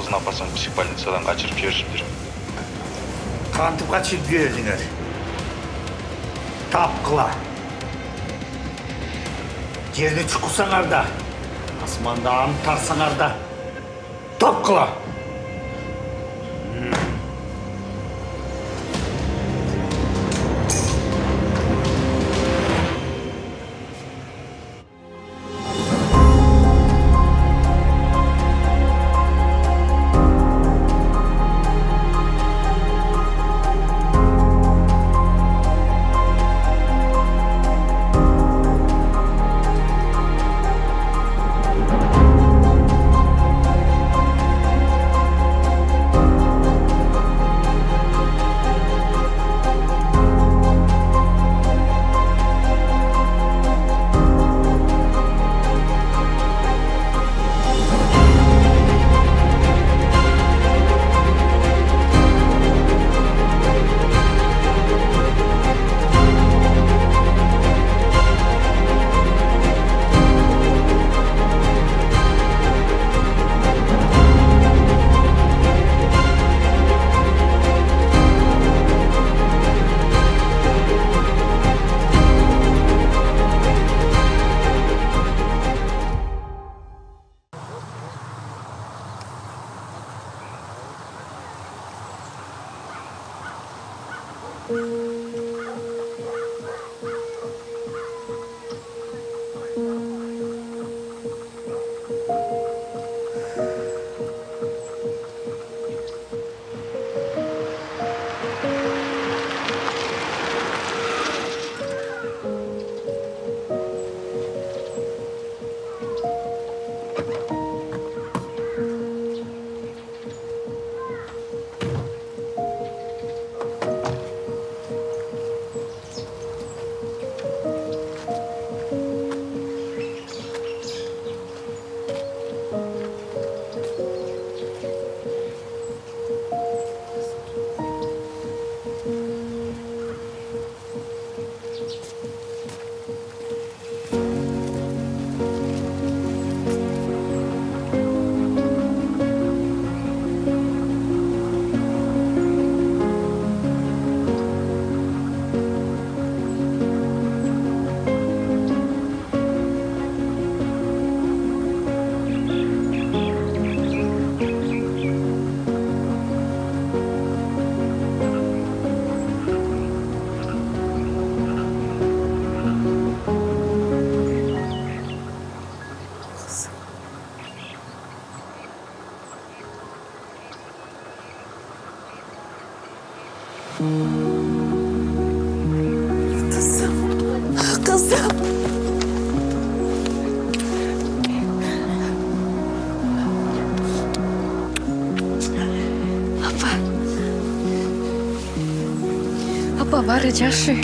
кызын апасын психбольницадан качырып жиберишиптир. Кантип качырып жибердиңер? Тапкыла. Жерде чукурсаңар да, асманда аны тарсаңар да, тапкыла. Kızım. Apa varacaksın.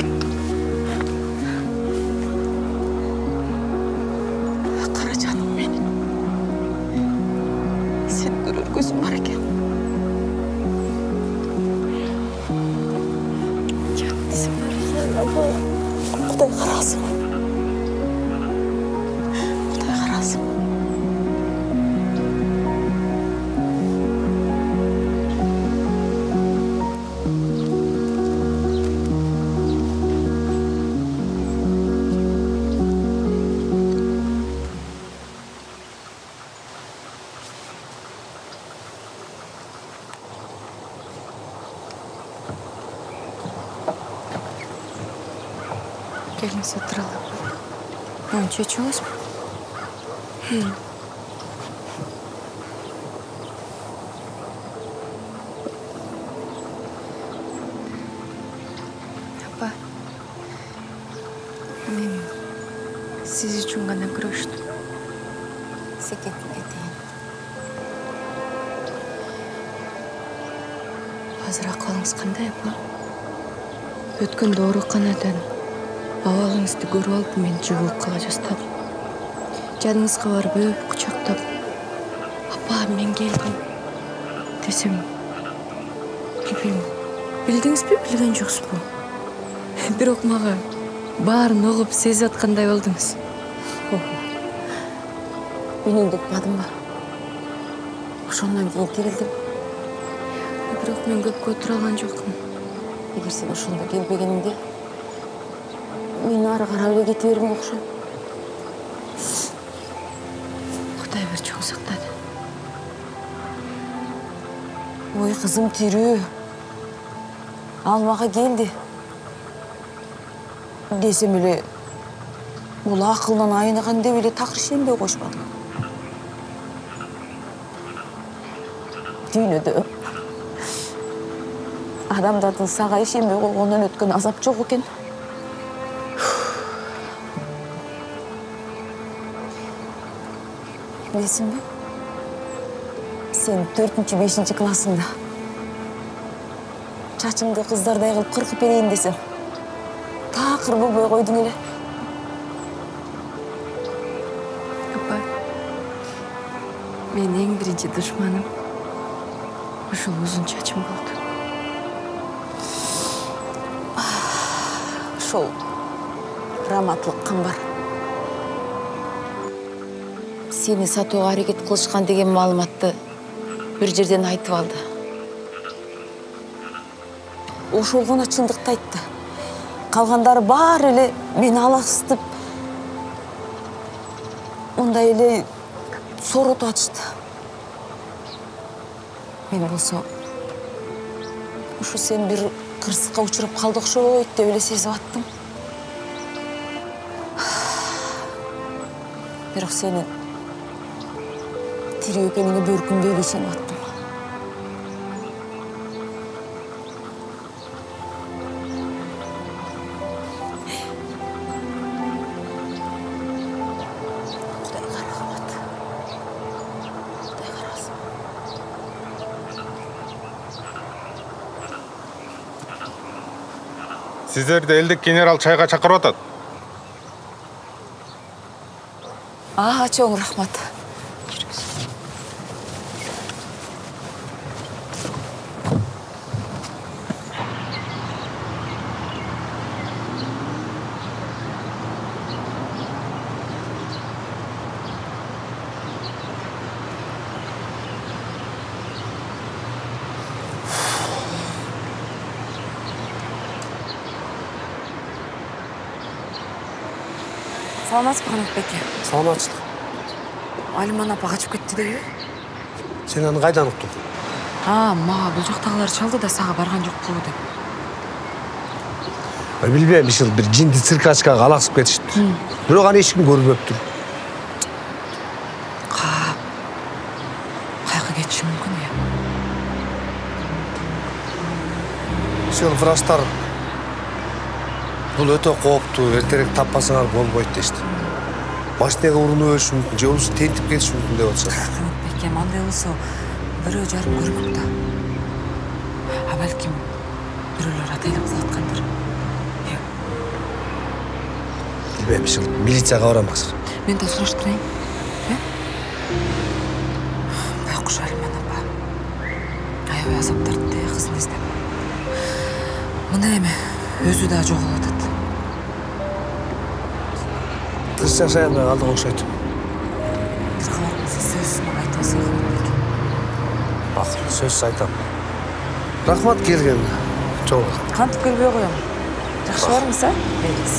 Kara canım benim. Sen görür gözüm var ekan. Canım apa. Құдай қарасын. Құдай қарасын. Gelmesi oturalım. Önce içiyoruz mu? Apa, men siz için gana kuruştum. Seketlik edeyim. Hazır aqalınız qanday, apa? Өткен doğru qanadan Авалыңызды көріп алып, мен жығылып қала жастадым. Жаныңызға барып өп, құшақтап, апа, мен келдім десем, білмеймін. Білдіңіз бе, білген жоқсыз ба? Бирок мага баарын угуп, сезип аткандай болдуңуз. Мен деп бадым ба? Ошондон кийин тирилдим. Бирок мен көпкө отура алган жокмун. Эгер сен ошондо келбегениңде, мен ары карап эле кете бермек окшойт. Кудай бир чоң сактады. Ой, кызым тирүү. Ал мага келди. Десем эле, бул акылдан айнаган деп эле такыр ишенбей койшпадым. Дүйнөдө адамдардын сага ишенбей койгондон өткөн азап жок экен. Билесиңби? Сен 4-5 классыңда чачыңды кыздардай кылып кыркып берейин десем, такыр болбой койдуң эле. Апа, мен эң биринчи душманым ушул узун чачым болду. Ошол раматлык камбар. Сени сатууга аракет кылышкан деген маалыматты бир жерден айтып алды. Ошол гана чындыкты айтты. Калгандары баары эле мени алаксытып, мындай эле соротуп атышты. Мен болсо, ушу сен бир кырсыкка учуруп калды окшойт деп эле сезип аттым. Бирок сенин тирүү экениңе бөркүнбөй эле ишенип аттым. Кудайга рахмат. Кудайга разы. Сиздерди элдик генерал чайга чакырып атат. Чоң рахмат. Саламатсызбы, Канатбеке? Саламатчылык. Алиман апа качып кетти деби? Сен аны кайдан уктуң? Мага бул жактагылар чалды да сага барган жокпу деп. Билбейм, ишил бир жинди циркачкага алаксып кетишти. Бирок аны эч ким көрбөптүр. Кайга кетиши мүмкүн я? Ишил врачтар бул өтө кооптуу, эртерээк таппасаңар болбойт дешти. Машинага урунуп өлүшү мүмкүн, же болбосо тентип кетиши мүмкүн деп атышат. Канатбеке, андай болсо бирөө жарым көрмөк да. Балким бирөөлөр атайлап кылаткандыр. Билбейм, ишил милицияга барамакчы. Мен да сураштырайын. Байкуш Алиман апа. Аябай азап тартты кызын издеп. Мындай эми өзү да жоголуп атат. Тырыш жашай албай калдык окшойт. Бир кабар болсо сөз мага айтасың, Канатбеке. Акыры сөз айтам. Рахмат келген. Чоң. Кантип келбей коем. Жакшы барыңыз, Бериңиз.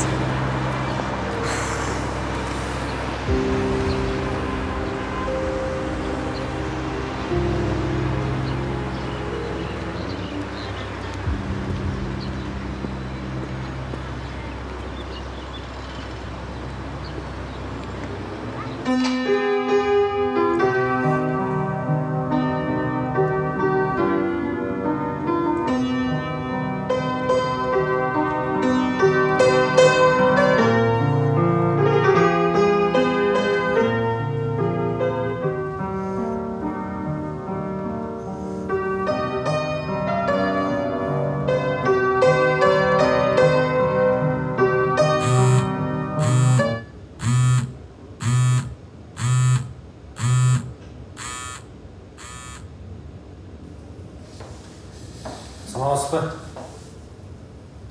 Саламатсызбы?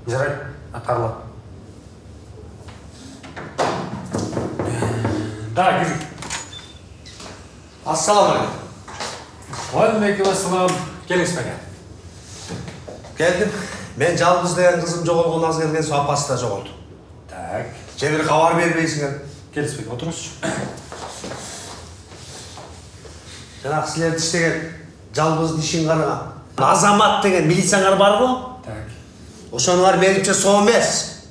Жарайт, аткарылат. Да, кириң. Ассаламу алейкум. Aleykümselam. Gelin bege. Geldim. Ben жалбыз деген kızım жоғалған аз келген соң апасы да жоғалды. Так. Же bir хабар бербейсіңер. Келіс беге, отырыңызшы. Жаңағы сілерді іштеген жалбыздың ішін қараған. Азамат деген милициялар бар ғой? Так. Ошонуар меніңше со емес.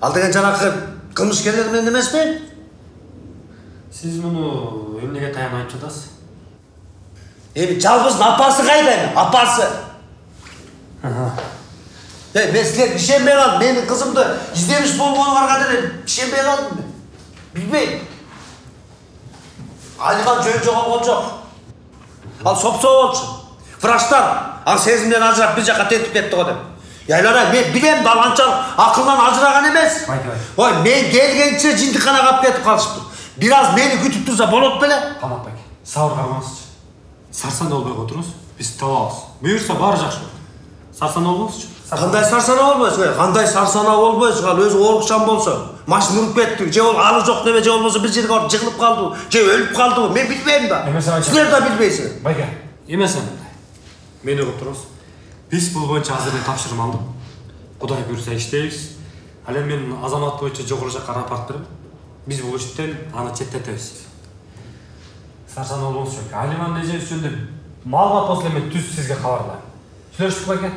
Ал деген жаңағы қылмыскерлермен емес пе? Сіз мұны емнеге таян айтып жатасыз? Эми жалбыздың апасы қайда? Апасы. Мен сілерге ішенбей қалдым. Менің қызымды іздеміш болғанға дейін ішенбей қалдым. Білмеймін. Алиман жөн жоғалған жоқ. Ал соп-соп болшы. Врачтар, ал сезімден ажырап бір жаққа тентіп кетті ғой деп. Яйлана, мен білем баланчалық ақылдан ажыраған емес. Ой, мен келгенше жындыққанаға алып кетіп қалышыпты. Biraz meni күтіп тұрса болады беле? Қанат беке, сауыр қалмаңызшы. Сарсан болбай отырыңыз, біз табамыз. Бұйырса бары жақсы болады. Сарсан болмаңызшы. Қандай сарсана болбайсың? Қандай сарсана болбайсың? Ал өзі орықшан болса, машина ұрып кетті, же ол алы жоқ неме, же болмаса бір жерге барып жығылып қалды, же өліп қалды. Мен білмеймін да. Сілер де білмейсің. Байке, емес әнімді. Мені ұғып тұрыңыз. Біз бұл бойынша әзірден тапшырым алдым. Құдай бұйырса іштейміз. Әлем мен азамат бойынша жоғары жаққа рапорт беремін. Biz bu işten ana çetetemiz. Sarsan olmaz çünkü. Aliman necesi jөнүндө маалымат болсо мен түз сизге кабарлайм. Сүйлөштүк беле?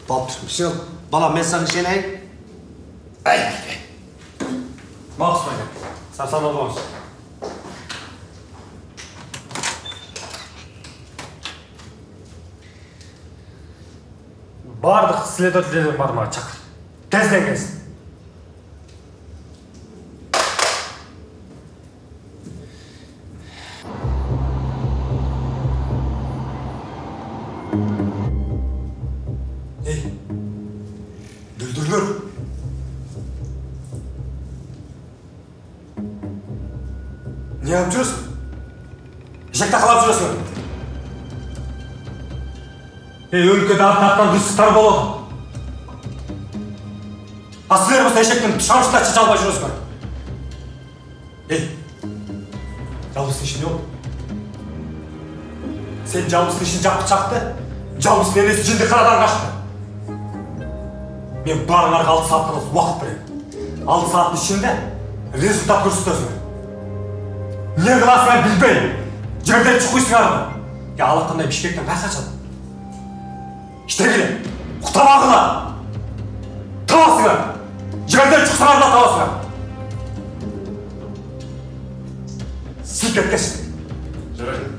Болду. Все, бала мен сага ишенейин. Максат беле. Sarsan olmaz. Бардык следовательдердин бар мага чакыр. Тезден келсин. Dur. Ne yapıyorsun? Eşekte kalap жүрөсүң. Өлкөдө артынан кырсыктар болот. Силер болсо эшектин шамшытачы жалбай жүрөсүңөр. Жалбыздын иши жок. Сен жалбыздын ишин жакты чакты. Жалбыздын энеси жындыканадан качты. Мен барыңарға 6 сааттан уақыт беремін. 6 сааттың ішінде результат көрсетесіңдер. Не қыласыңар білбеймін. Жерден шыққойсыңар ма? Я алақандай Бішкектен қай қашады? Іштегіле, ұқтамағыла. Табасыңар. Жерден шықсыңар да табасыңар. Сілк еткесін. Жарайды.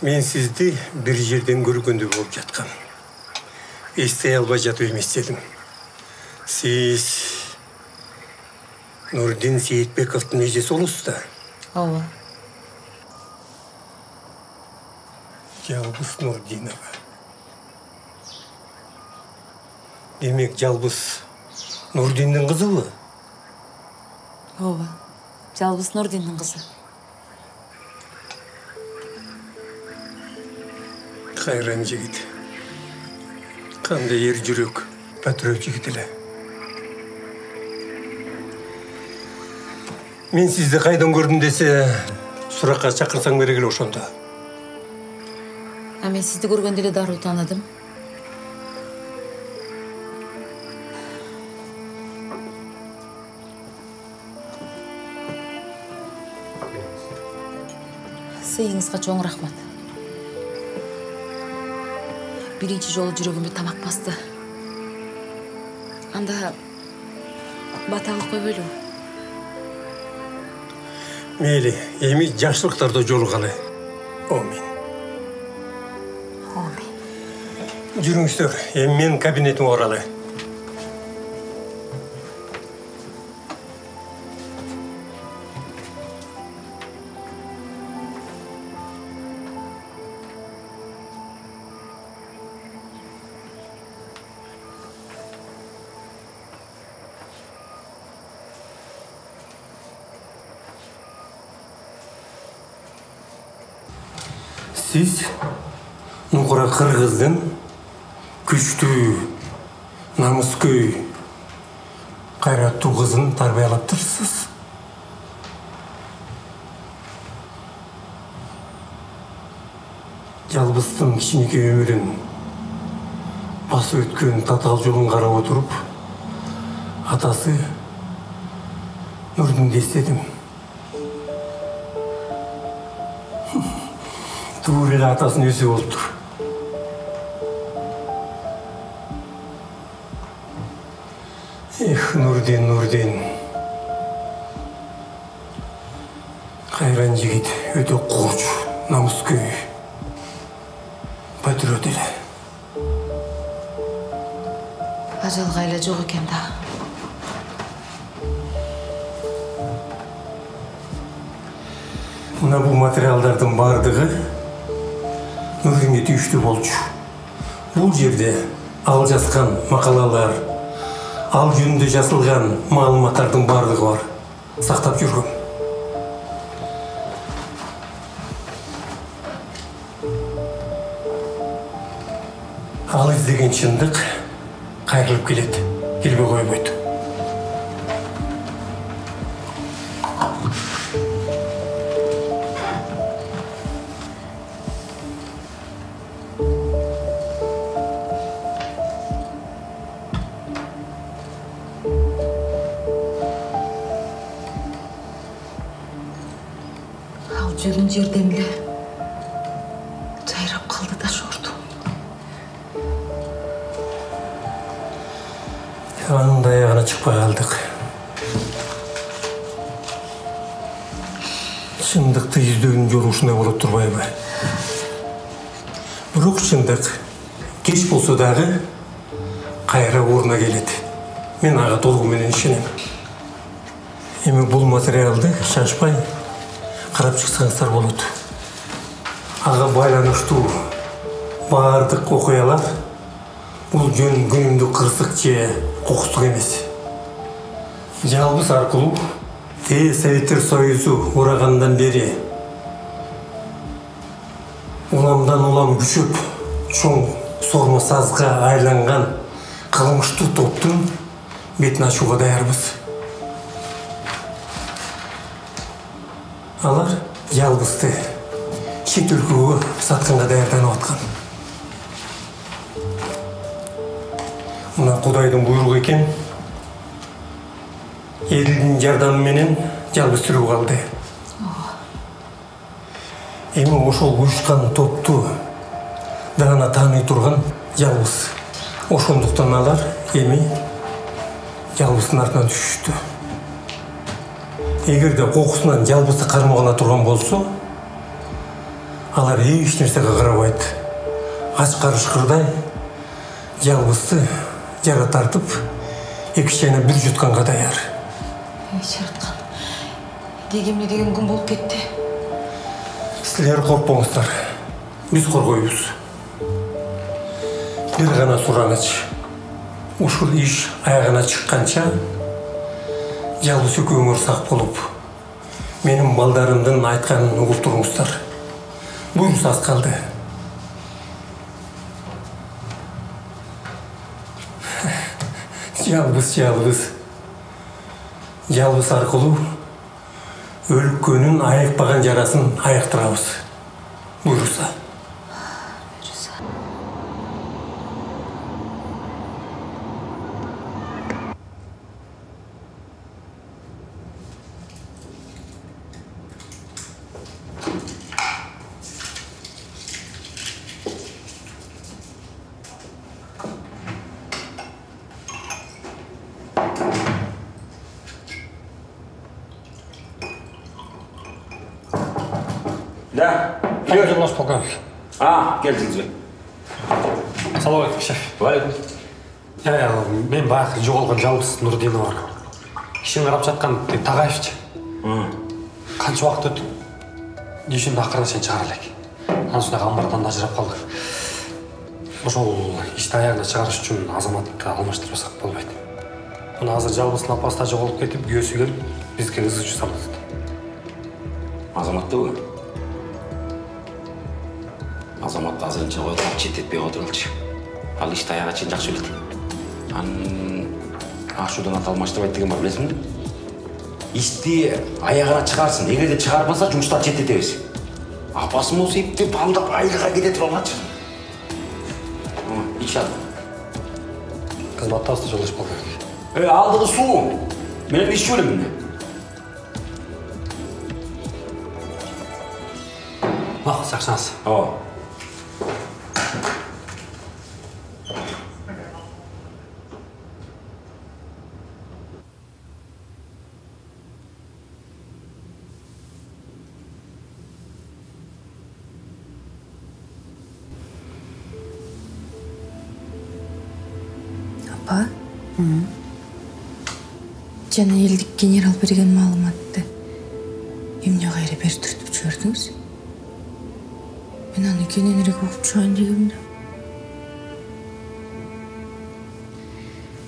Мен сізді бір жерден көргенде болып жатқам. Естей албай жатып емес едім. Сіз Нұрдин Сейітбековтың ежесі олысыз да? Ооба. Жалбыз Нұрдинова. Демек, Жалбыз Нұрдиннің қызы ғой? Ооба. Жалбыз Нұрдиннің қызы. Қайран жігіт. Қандай ер жүрек, патруль жігіт әлі. Мен сізді қайдан көрдім десе, сұраққа шақырсаң берегілі ошонда. Мен сізді көргенде эле дароо таныдым. Сыйыңызға чоң рахмат. Биринчи жолу жүрөгүмдү тамак басты. Анда бата алып койбойлу. Мейли, эми жакшылыктарда жолугалы. Амин. Жүрүңүздөр, эми мен кабинетиме баралы. Siz Nukura Kırgız'ın güçlü, namuskөй, kayrattуу kızın tarbiyalap tursiz. Жалбыздың кичинекей өмүрүн басып өткөн татаал жолун карап отуруп, атасы Нурдунду эстедим. Туура эле атасынын өзү болуптур. Эх, Нурдин, Нурдин. Кайран жигит, өтө кууч, намыскөй. Патриот эле. Ажалга эле жок экен да. Мына бул материалдардын бардыгы Нурдинге тийиштүү болчу. Бул жерде ал жазган макалалар, ал жөнүндө жазылган маалыматтардын бардыгы бар. Сактап жүргөм. Ал издеген чындык кайрылып келет, келбей койбойт. Ал жүргөн жерден эле жайрап калды да шорду. Анын даягына чыкпай калдык. Чындыкты издөөнүн жолу ушундай болот турбайбы? Бирок чындык кеч болсо дагы кайра ордуна келет. Мен ага толугу менен ишенем. Эми бул материалды шашпай карап чыксаңыздар болот. Ага байланыштуу баардык окуялар бул жөн күнүмдүк кырсык же кокустук эмес. Жалбыз аркылуу Советтер Союзу урагандан бери уламдан улам күчөп, чоң сормо сазга айланган кылмыштуу топтун бетин ачууга даярбыз. Алар жалбызды чет өлкөгө сатканга даярданып аткан. Мына Кудайдын буйругу экен. Элдин жардамы менен жалбыз тирүү калды. Эми ошол уюшкан топту дагана тааный турган жалбыз. Ошондуктан алар эми жалбыздын артынан түшүштү. Эгерде кокусунан жалбызды кармагана турган болсо, алар эч нерсеге карабайт. Ач карышкырдай жалбызды жара тартып, эки чайна бир жутканга даяр. Жараткан. Дегемне деген күн болуп кетти. Силер коркпоңуздар. Биз коргойбуз. Бир гана сураныч. Ушул иш аягына чыкканча жалбыз экөөңөр сак болуп, менин балдарымдын айтканын угуп туруңуздар. Буюрса аз калды. Жалбыз аркылуу өлкөнүн айыкпаган жарасын айыктырабыз. Буюрса. Да, келдім наш полковник. Келдіңіз бе? Салам алейкум, шеф. Уалейкум. Мен баяғы жоғалған жалбыз Нурдина бар. Кишин қарап жатқан Тағаевчы. Қанша уақыт өтті? Дүйшін ақырын сен шығар елек. Ансына амбардан ажырап қалдық. Ошол ишти аяғына шығарыш үшін азаматты алмаштырбасақ болбайды. Мұны азыр жалбыздың апасына жоғалып кетіп, күйөөсү келіп, бизге ызычу салды. Азаматты бу? Азамат азырынча коюлуп четтетпей отурулчу. Ал ишти аяга чейин жакшы билет. Анын ашуудан ата алмаштабайт деген бар, билесиңби? Ишти аягына чыгарсын. Эгерде чыгарбаса жумуштан четтетебиз. Апасы болсо ипти балдап айылга кететип алгачы. İç al. Кызматта асты жолдош болду. Aldығы su. Benim iş bölümümde. Bak, sakşans. O. Апа? Жана элдик генерал берген маалыматты эмне кайра бертиртип жибердиңиз? Мен аны кененирээк угуп чыгайын дегем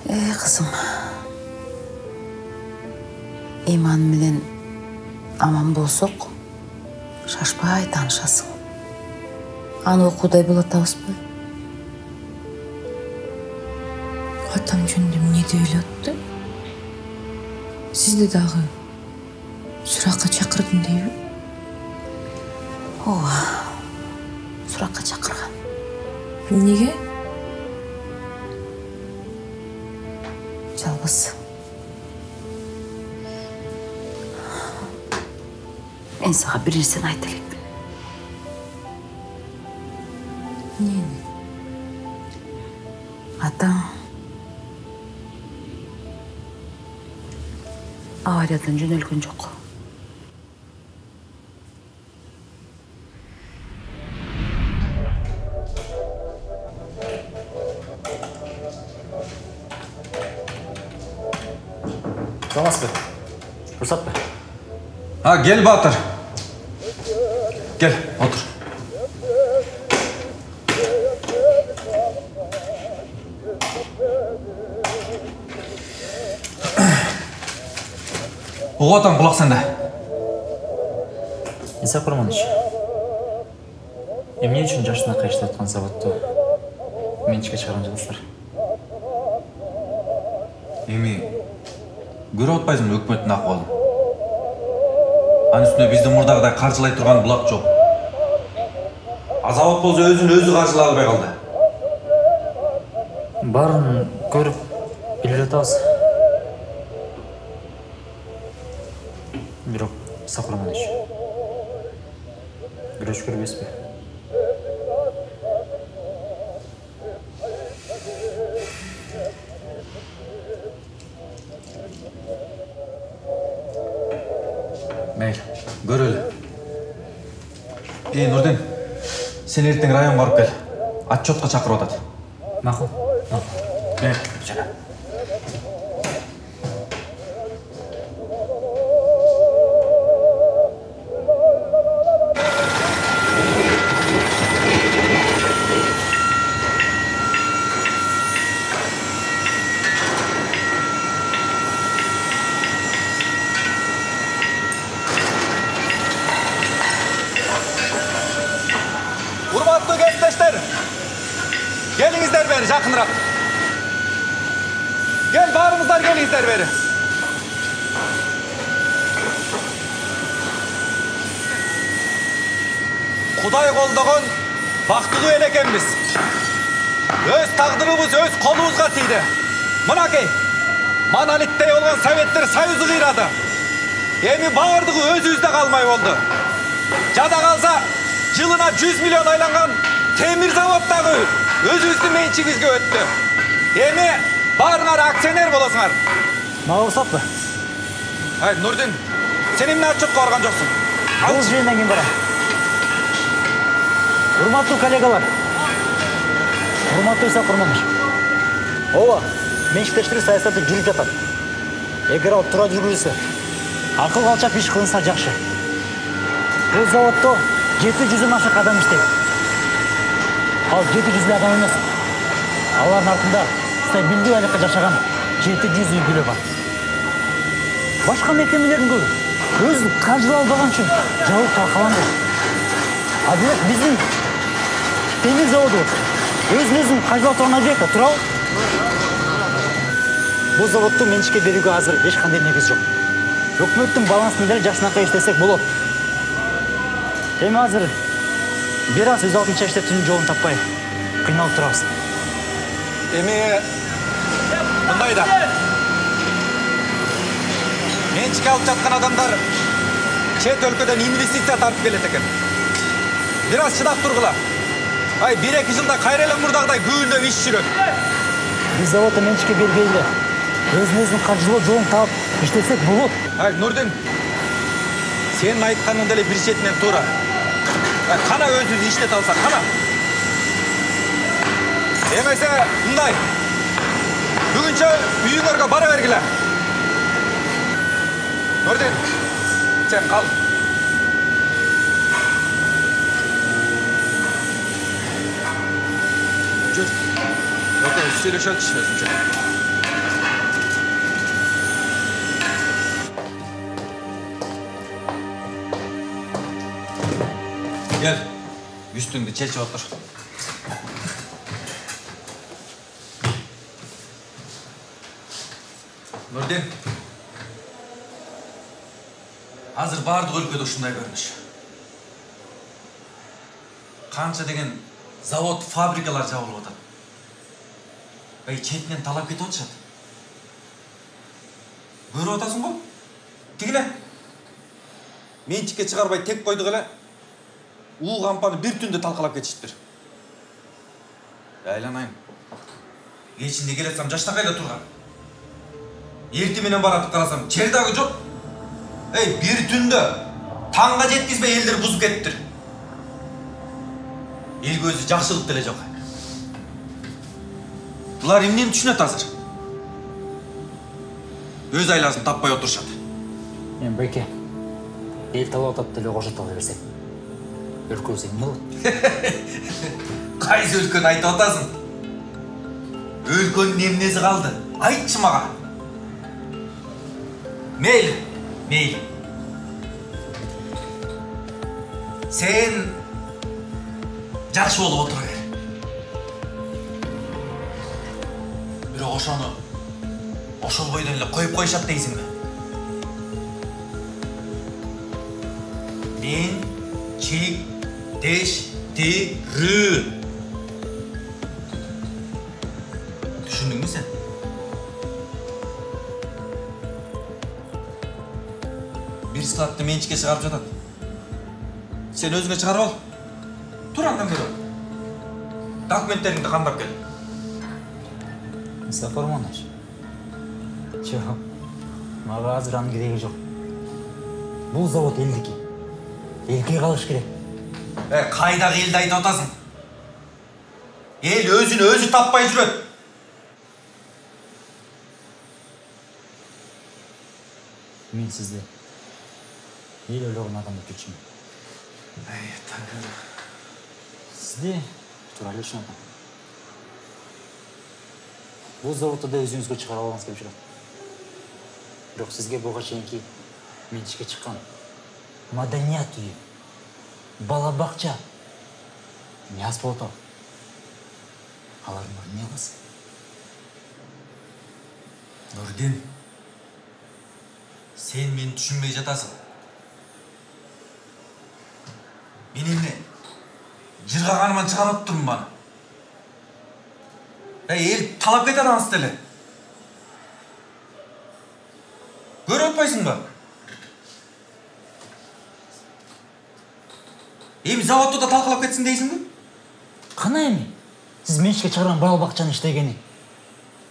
да. Кызым. Иман менен аман болсок, шашпай таанышасың. Аны окуудай болот атабызбы? Атам жөнүндө эмне деп ойлотту? Сизди дагы суракка чакырдым дейби? Ооба. Суракка чакырган. Эмнеге? Жалгыз. Мен сага бир нерсени айта элем. Эмнени? Атаң авариядан жөнөлгөн жок. Намаз бе. Рұқсат бе. Gel Батыр. Gel, otur. Оғатан құлақ сәнді. Иса Құрманыч, эмне үчүн жашына кайшыта аткан заводду менчикке чыгарган жылсыздар? Эми, көрүп атпайсыңбы өкмөттүн акыбалын? Анын үстүнө биздин мурдагыдай каржылай турган булак жок. Завод болсо өзүн өзү каржылай албай калды. Барын көрүп билип атабыз. Бирок, Иса Құрманыч, күрөш көрбөйсүзбү? Мейлі, көрөлү. Нурдин, сен эртең районго барып кел. Отчетко чакырып атат. Макул. Жана. Урматтуу кесиптештер, келиңиздер бери жакыныраак. Gel, баарыңыздар келиңиздер бери. Кудай колдогон бактылуу эл экенбиз. Өз тагдырыбыз өз колубузга тийди. Мынакей, монолиттей болгон Советтер Союзу кыйрады. Эми баардыгы өзүбүздө калмай болду. Жада калса, жылына 100 миллион айланган темир заводдагы өзүбүздүн менчигибизге өттү. Эми баарыңар акционер болосуңар. Мага уруксатпы? Нурдин, сен эмне отчетко барган жоксуң? Бул жыйындан кийин барам. Урматтуу коллегалар, урматтуу Иса Құрманыч. Ооба, менчиктештирип саясаты жүрүп жатат. Эгер ал туура жүргүлсө, акыл калчап иш кылынса жакшы. Бул заводдо 700 аша адам иштейт. Ал 700 адам эмес. Алардын артында стабилдүү айлыкка жашаган 700 үй бүлө бар. Башка мекемелердин көбү өз каржылай албаган үчүн жабылып талкаланды. А бирок биздин темир заводу өзүнүн кажылап турган объект туурабы? Бул заводду менчикке берүүгө азыр эч кандай негиз жок. Өкмөттүн балансына деле жакшынакай иштесек болот. Эми азыр бир аз өз алдынча иштетүүнүн жолун таппай кыйналып турабыз. Эми мындай да. Менчикке алып жаткан адамдар чет өлкөдөн инвестиция тартып келет экен. Бир аз чыдап тургула. Ай, 1-2 жылда кайра эле мурдагыдай күбүндөп иш жүрөт. Биз заводду менчикке бергейле өзүбүздүн каржылоо жолун таап иштесек болот. Ай, Нурдин, сенин айтканың деле бир четинен туура. Кана өзүбүз иштете алсак, кана. Эмесе мындай. Бүгүнчө үйүңөргө бара бергиле. Нурдин, сен кал. Жүр. Өтө сүйлөшөлүчү өзүнчө. Gel, üstünde çelçe otur. Nurdin, hazır bardık өлкөдө ушундай көрүнүш. Канча деген завод, фабрикалар жабылып атат. Четинен талап кетип атышат. Көрүп атасың го? Тигине. Менчикке чыгарбай тек койдук эле. У кампаны бир түндө талкалап кетиштир. Айланайын. Кечинде келатсам жаштакайда турган. Эрти менен баратып карасам, жер дагы жок. Бир түндө таңга жеткизбей элдер бузуп кетиптир. Элге өзү жакшылык деле жок. Булар эмнени түшүнөт азыр? Өз айласын таппай отурушат. Эми байке, эл талап атат деле кошото берсек. Өлкөбүз эмне болот? Кайсы өлкөнү айтып атасың? Өлкөнүн эмнеси калды? Айтчы мага. Мейли, мейли. Сен жакшы болуп отура бер. Бирок ошону ошол бойдон эле коюп коюшат дейсиңби? Мен чектештирүү. Түшүндүңбү сен? Бир складты менчикке чыгарып жатат. Сен өзүңө чыгарып ал. Тур андан кел. Документтериңди кандап кел. Муса Формонович. Жок. Мага азыр анын кереги жок. Бул завод элдики. Элге калыш керек. Кайдагы элди айтып атасың? Эл өзүнө өзү таппай жүрөт. Мен сизди эл ойлогон адам деп жүрчүмүн. Сизди туура эле түшүнөм. Бул заводду да өзүңүзгө чыгара алганыңыз келип жүрөт. Бирок сизге буга чейинки менчикке чыккан маданият үйү, бала бакча эмне аз болот? Алардын эмне кыласыз? Нурдин, сен мени түшүнбөй жатасың. Мен эмне жыргаганыман чыгарып атыптырмын баны. Эл талап кетет анысы деле. Көрүп атпайсыңбы? Эми заводду да талкалап кетсин дейсиңби? Кана эми? Сиз менчикке чыгарган бала бакчанын иштегени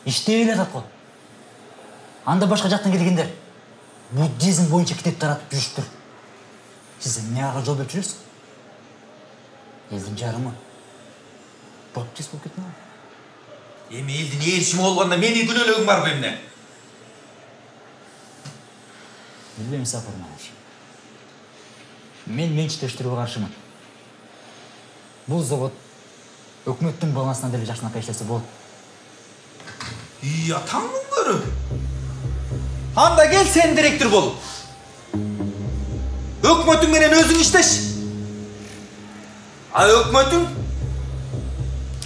иштей эле атат го. Анда башка жактан келгендер буддизм боюнча китеп таратып жүрүштүр. Сиз эмне ага жол берип жүрөсүз? Элдин жарымы баптист болуп кеткен. Эми элдин ээрчими болгондо мени күнөөлөгүң барбы эмне? Билбейм, Сапарманович. Мен менчиктештирүүгө каршымын. Бул завод өкмөттүн балансына деле жакшынакай иштесе болот. Атаңдын көрү. Анда кел сен директор бол. Өкмөтүң менен өзүң иштеш. А өкмөтүң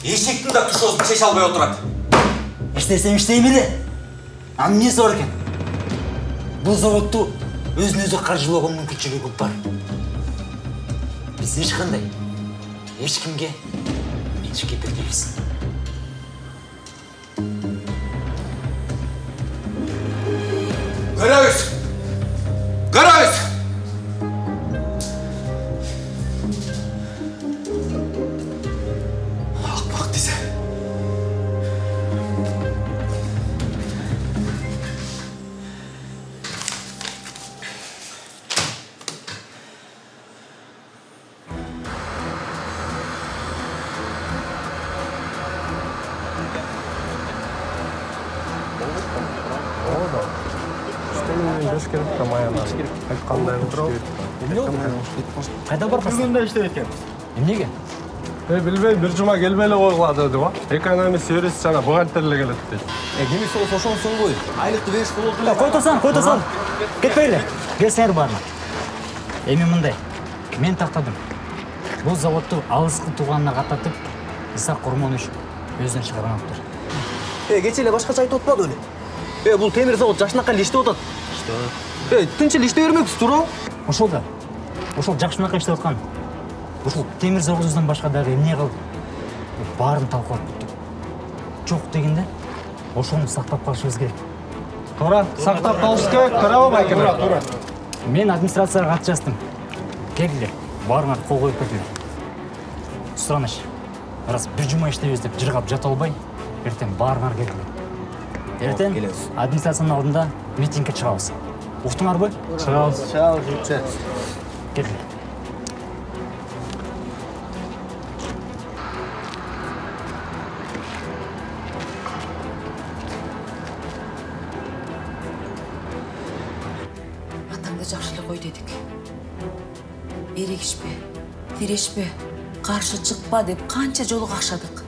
Эшектің да тұшосын шеше албай отырады. İstesem işleyim ele. Ama ne zor eкен? Bu zavodtu özünüzü karşılауға мүмкіншілігі көп бар. Biz ешқандай, ешкімге меншік келтірмейміз. Қараңыз! Қараңыз! Ақпақ десе. Қайда барпасың? Бүгінде іштеп екен. Неге? Білбейм, бір жұма келмейлі қойғылады деді ма? Экономист, юрист жана бухгалтерлер келеді дейді. Демек сол ошонсың ғой. Айлықты беріш болды. Қой тұрсан. Кетпейлі. Келсеңер барма. Эми мындай. Мен тақтадым. Бұл заводты алысқы туғанына қататып, Исақ Құрманович өзінен шығармаптыр. Кечеле башкача айтып отпады эле. Бул темир завод жакшынакай эле иштеп атат. Тынч эле иштей бермекпиз, туура? Ошол да. Ошол жакшынакай иштеп аткан. Ошол темир заводунан башка дагы эмне кылды? Баарын талкуулап бүттүк. Жок дегенде ошону сактап калышыбыз керек. Туура, сактап калыш керек, туурабы байкем? Туура. Мен администрацияга кат жаздым. Келгиле, баарыңар кол коюп бердилер. Сұраныш, раз бір жұма иштейбиз деп жыргап жата албай, ертең баарыңар келгиле. Ертең администрациянын алдында митингге чыгабыз. Уктуңарбы? Чыгабыз. Келгиле. Атаңды жакшы эле кой дедик. Эрегишпе, тирешпе, каршы чыкпа деп канча жолу какшадык.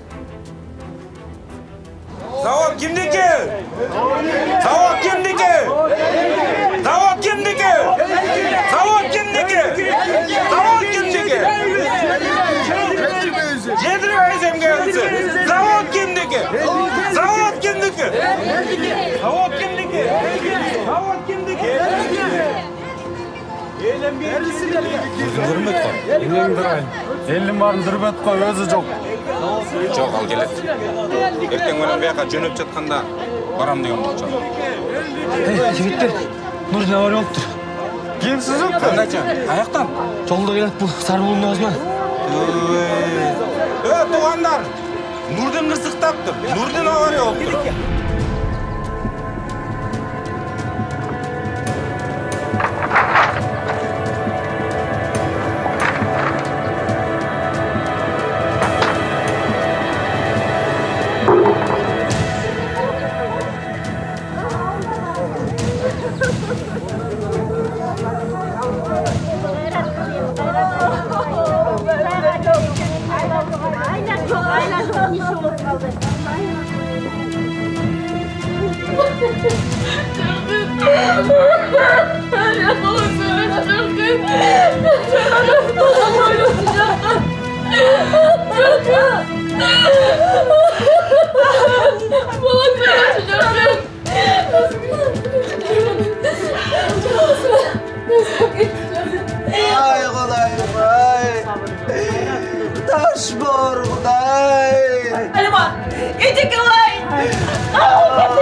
Завод kimdiki? Zavod kimdiki? Zavod kimdiki? Zavod kimdiki? Zavod kimdiki? Yedirmeyizimge özü. Zavod kimdiki? Zavod kimdiki? Zavod kimdiki? Zavod kimdiki? Дүрмөт кой. Элин дырайын. Элин барын дүрмөт кой, өзү жок. Жок, ал келет. Эртең менен бияка жөнөп жатканда барам деген болчу. Жигиттер, Нурдин авария болуптур. Кимсиз өкпү? Кандайча? Аяктан? Жолдо келет бул Сарбулдун оозуна. Туугандар, Нурдин кырсыктаптыр. Нурдин авария болуптур. Ay Kudayım ay. Taş bor Kuday. Aliman, yiyecek olay. Ağlayın.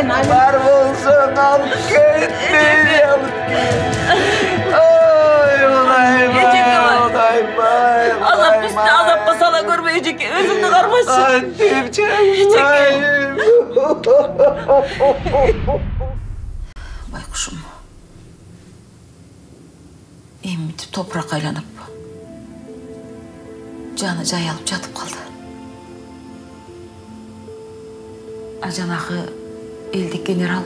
Var bulsun al kendini al ay Kudayım ay. Allah bizni azap basala görmeyecek. Özümde karmaşın. Annem canım. Baykuşum. Emmitip toprak aylanıp canı jay alıp jatıp kaldı. Ajanakı eldik general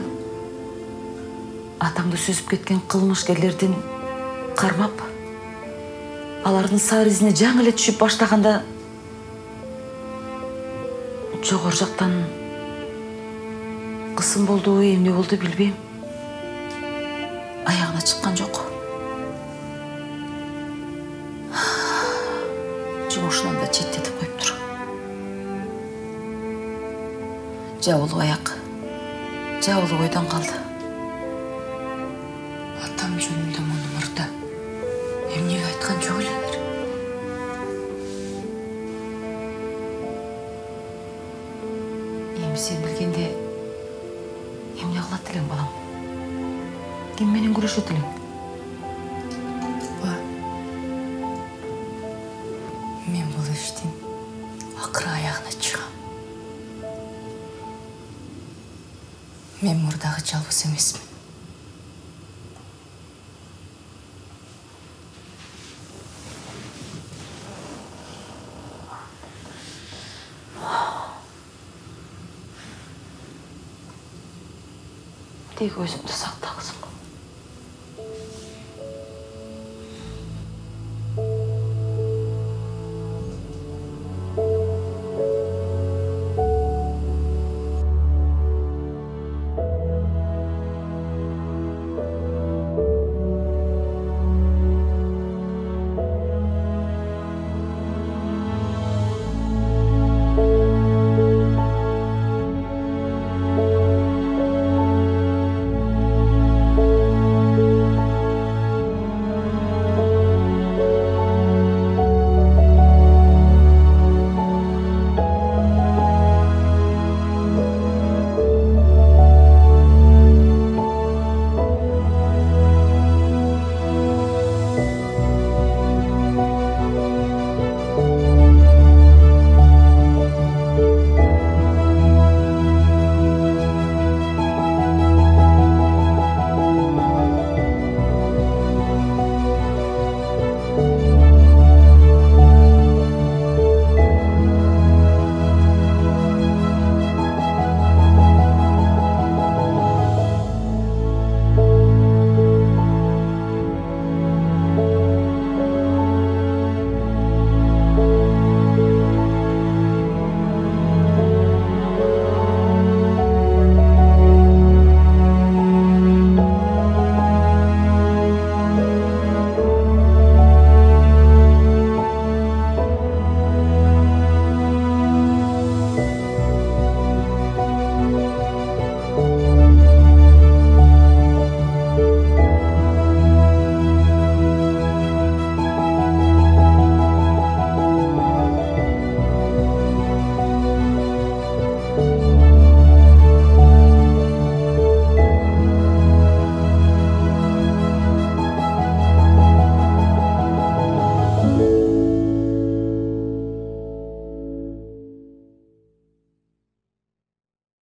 atаңды süzüp ketken kılmışgerlerden karmap алардын саар изине жаңы эле түшүп баштаганда жогор жактан кысым болду, эмне болду билбейм. Аягына чыккан жок. ушунан да четтетип коюп тургам. Жабылып аяк, жабылып ойдон калды. Атам жөнүндө муну мурда эмнеге айткан жок элеңер? Эми сен билгенде эмне кылат элең, балам? Ким менен күрөшөт элең? Мен бул иштин акыры аягына чыгам. Мен мурдагы жалгыз эмесмин. Тек өзүңдү сакта, кызым.